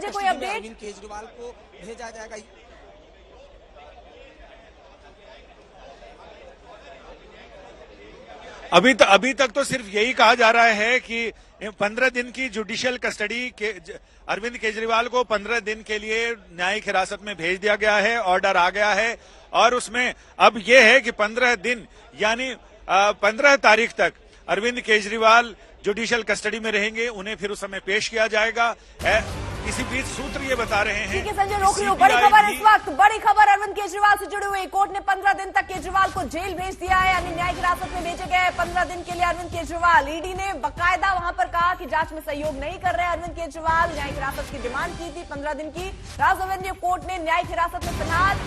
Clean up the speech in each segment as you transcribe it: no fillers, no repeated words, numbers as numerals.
संजय कोई अपडेट? अरविंद केजरीवाल को भेजा जाएगा। अभी तक तो सिर्फ यही कहा जा रहा है कि 15 दिन की जुडिशियल कस्टडी के अरविंद केजरीवाल को 15 दिन के लिए न्यायिक हिरासत में भेज दिया गया है, ऑर्डर आ गया है और उसमें अब यह है कि 15 दिन यानी 15 तारीख तक अरविंद केजरीवाल जुडिशियल कस्टडी में रहेंगे, उन्हें फिर उस समय पेश किया जाएगा। इसी बीच सूत्र ये बता रहे हैं। ठीक है संजय, रोक रही हूँ। बड़ी खबर इस वक्त, बड़ी खबर अरविंद केजरीवाल से जुड़ी हुई। कोर्ट ने 15 दिन तक केजरीवाल को जेल भेज दिया है, यानी न्यायिक हिरासत में भेजे गए 15 दिन के लिए अरविंद केजरीवाल। ईडी ने बकायदा वहां पर कहा कि जांच में सहयोग नहीं कर रहे अरविंद केजरीवाल। न्यायिक हिरासत की डिमांड की थी 15 दिन की। राजधानी कोर्ट ने न्यायिक हिरासत में फिलहाल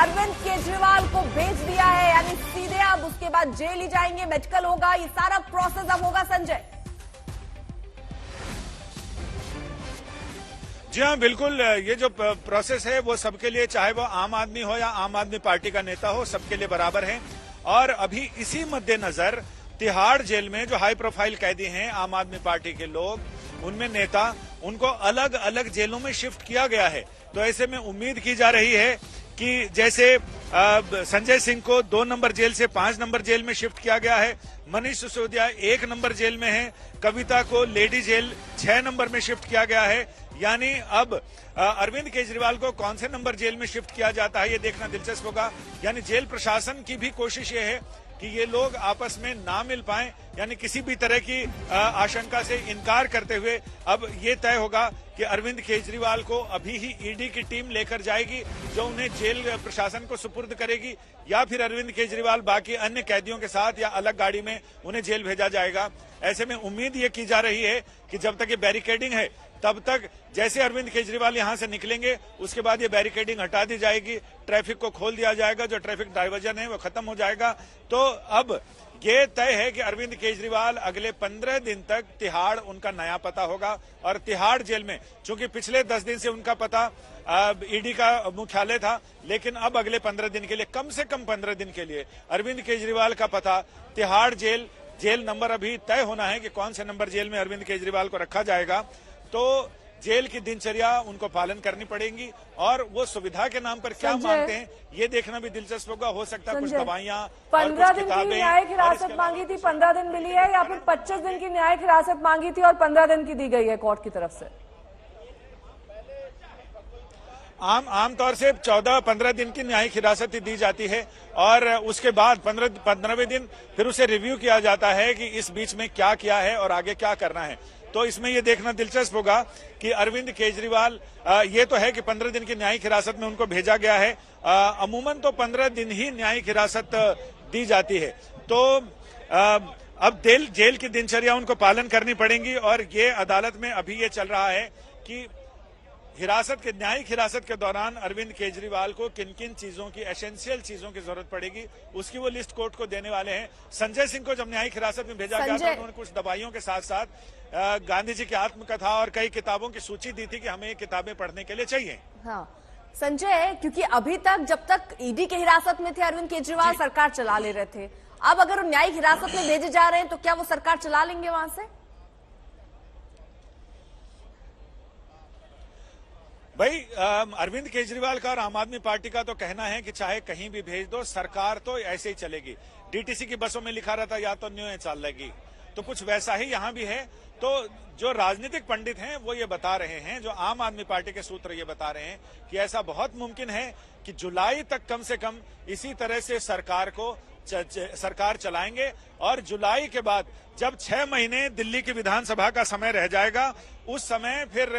अरविंद केजरीवाल को भेज दिया है, यानी सीधे अब उसके बाद जेल ही जाएंगे, मेडिकल होगा, ये सारा प्रोसेस अब होगा संजय। जी हाँ, बिल्कुल। ये जो प्रोसेस है वो सबके लिए, चाहे वो आम आदमी हो या आम आदमी पार्टी का नेता हो, सबके लिए बराबर है। और अभी इसी मद्देनजर तिहाड़ जेल में जो हाई प्रोफाइल कैदी हैं आम आदमी पार्टी के लोग, उनमें नेता, उनको अलग अलग जेलों में शिफ्ट किया गया है। तो ऐसे में उम्मीद की जा रही है कि जैसे संजय सिंह को 2 नंबर जेल से 5 नंबर जेल में शिफ्ट किया गया है, मनीष सिसोदिया 1 नंबर जेल में है, कविता को लेडी जेल 6 नंबर में शिफ्ट किया गया है। यानी अब अरविंद केजरीवाल को कौन से नंबर जेल में शिफ्ट किया जाता है ये देखना दिलचस्प होगा। यानी जेल प्रशासन की भी कोशिश ये है कि ये लोग आपस में ना मिल पाएं, यानी किसी भी तरह की आशंका से इनकार करते हुए अब ये तय होगा कि अरविंद केजरीवाल को अभी ही ईडी की टीम लेकर जाएगी जो उन्हें जेल प्रशासन को सुपुर्द करेगी, या फिर अरविंद केजरीवाल बाकी अन्य कैदियों के साथ या अलग गाड़ी में उन्हें जेल भेजा जाएगा। ऐसे में उम्मीद ये की जा रही है कि जब तक ये बैरिकेडिंग है तब तक जैसे अरविंद केजरीवाल यहां से निकलेंगे उसके बाद ये बैरिकेडिंग हटा दी जाएगी, ट्रैफिक को खोल दिया जाएगा, जो ट्रैफिक डाइवर्जन है वो खत्म हो जाएगा। तो अब ये तय है कि अरविंद केजरीवाल अगले 15 दिन तक तिहाड़ उनका नया पता होगा। और तिहाड़ जेल में चूंकि पिछले 10 दिन से उनका पता ईडी का मुख्यालय था, लेकिन अब अगले 15 दिन के लिए, कम से कम 15 दिन के लिए अरविंद केजरीवाल का पता तिहाड़ जेल नंबर अभी तय होना है कि कौन से नंबर जेल में अरविंद केजरीवाल को रखा जाएगा। तो जेल की दिनचर्या उनको पालन करनी पड़ेगी और वो सुविधा के नाम पर क्या मांगते हैं ये देखना भी दिलचस्प होगा। हो सकता है कुछ दवाइयां, 15 दिन की न्यायिक हिरासत मांगी थी, 15 दिन मिली है, या फिर 25 दिन की न्यायिक हिरासत मांगी थी और 15 दिन की दी गई है कोर्ट की तरफ से? आमतौर से 14-15 दिन की न्यायिक हिरासत दी जाती है और उसके बाद 15वें दिन फिर उसे रिव्यू किया जाता है कि इस बीच में क्या किया है और आगे क्या करना है। तो इसमें यह देखना दिलचस्प होगा कि अरविंद केजरीवाल, ये तो है कि 15 दिन की न्यायिक हिरासत में उनको भेजा गया है। अमूमन तो 15 दिन ही न्यायिक हिरासत दी जाती है। तो अब जेल की दिनचर्या उनको पालन करनी पड़ेगी और ये अदालत में अभी ये चल रहा है कि न्यायिक हिरासत के दौरान अरविंद केजरीवाल को किन किन चीजों की, एसेंशियल चीजों की जरूरत पड़ेगी, उसकी वो लिस्ट कोर्ट को देने वाले हैं। संजय सिंह को जब न्यायिक हिरासत में भेजा गया था, उन्होंने कुछ दवाइयों के साथ साथ गांधी जी की आत्मकथा और कई किताबों की सूची दी थी कि हमें ये किताबें पढ़ने के लिए चाहिए। हाँ संजय, क्योंकि अभी तक जब तक ईडी के हिरासत में थे अरविंद केजरीवाल, सरकार चला ले रहे थे। अब अगर वो न्यायिक हिरासत में भेजे जा रहे हैं तो क्या वो सरकार चला लेंगे वहां से? भाई, अरविंद केजरीवाल का और आम आदमी पार्टी का तो कहना है कि चाहे कहीं भी भेज दो, सरकार तो ऐसे ही चलेगी। डीटीसी की बसों में लिखा रहता या तो न्यू चलेगी, तो कुछ वैसा ही यहां भी है। तो जो राजनीतिक पंडित हैं वो ये बता रहे हैं, जो आम आदमी पार्टी के सूत्र ये बता रहे हैं कि ऐसा बहुत मुमकिन है कि जुलाई तक कम से कम इसी तरह से सरकार चलाएंगे और जुलाई के बाद जब 6 महीने दिल्ली की विधानसभा का समय रह जाएगा, उस समय फिर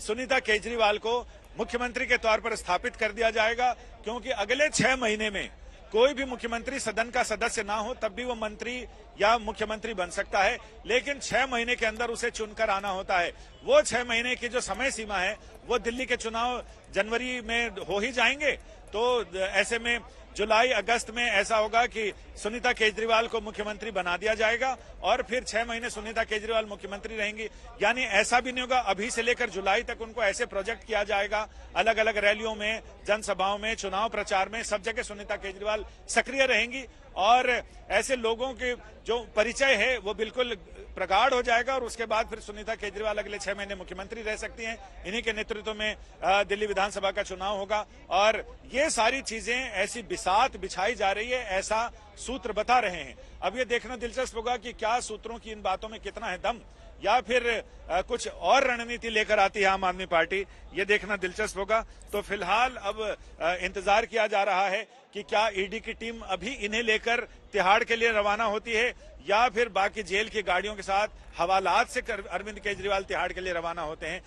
सुनीता केजरीवाल को मुख्यमंत्री के तौर पर स्थापित कर दिया जाएगा। क्योंकि अगले 6 महीने में कोई भी मुख्यमंत्री सदन का सदस्य ना हो तब भी वो मंत्री या मुख्यमंत्री बन सकता है, लेकिन 6 महीने के अंदर उसे चुनकर आना होता है। वो 6 महीने की जो समय सीमा है वो दिल्ली के चुनाव जनवरी में हो ही जाएंगे। तो ऐसे में जुलाई अगस्त में ऐसा होगा कि सुनीता केजरीवाल को मुख्यमंत्री बना दिया जाएगा और फिर 6 महीने सुनीता केजरीवाल मुख्यमंत्री रहेंगी। यानी ऐसा भी नहीं होगा, अभी से लेकर जुलाई तक उनको ऐसे प्रोजेक्ट किया जाएगा, अलग अलग रैलियों में, जनसभाओं में, चुनाव प्रचार में, सब जगह सुनीता केजरीवाल सक्रिय रहेंगी और ऐसे लोगों के जो परिचय है वो बिल्कुल प्रगाढ़ हो जाएगा और उसके बाद फिर सुनीता केजरीवाल अगले 6 महीने मुख्यमंत्री रह सकती हैं। इन्हीं के नेतृत्व में दिल्ली विधानसभा का चुनाव होगा और ये सारी चीजें ऐसी बिसात बिछाई जा रही है, ऐसा सूत्र बता रहे हैं। अब ये देखना दिलचस्प होगा कि क्या सूत्रों की इन बातों में कितना है दम, या फिर कुछ और रणनीति लेकर आती है आम आदमी पार्टी, ये देखना दिलचस्प होगा। तो फिलहाल अब इंतजार किया जा रहा है कि क्या ईडी की टीम अभी इन्हें लेकर तिहाड़ के लिए रवाना होती है या फिर बाकी जेल की गाड़ियों के साथ हवालात से अरविंद केजरीवाल तिहाड़ के लिए रवाना होते हैं।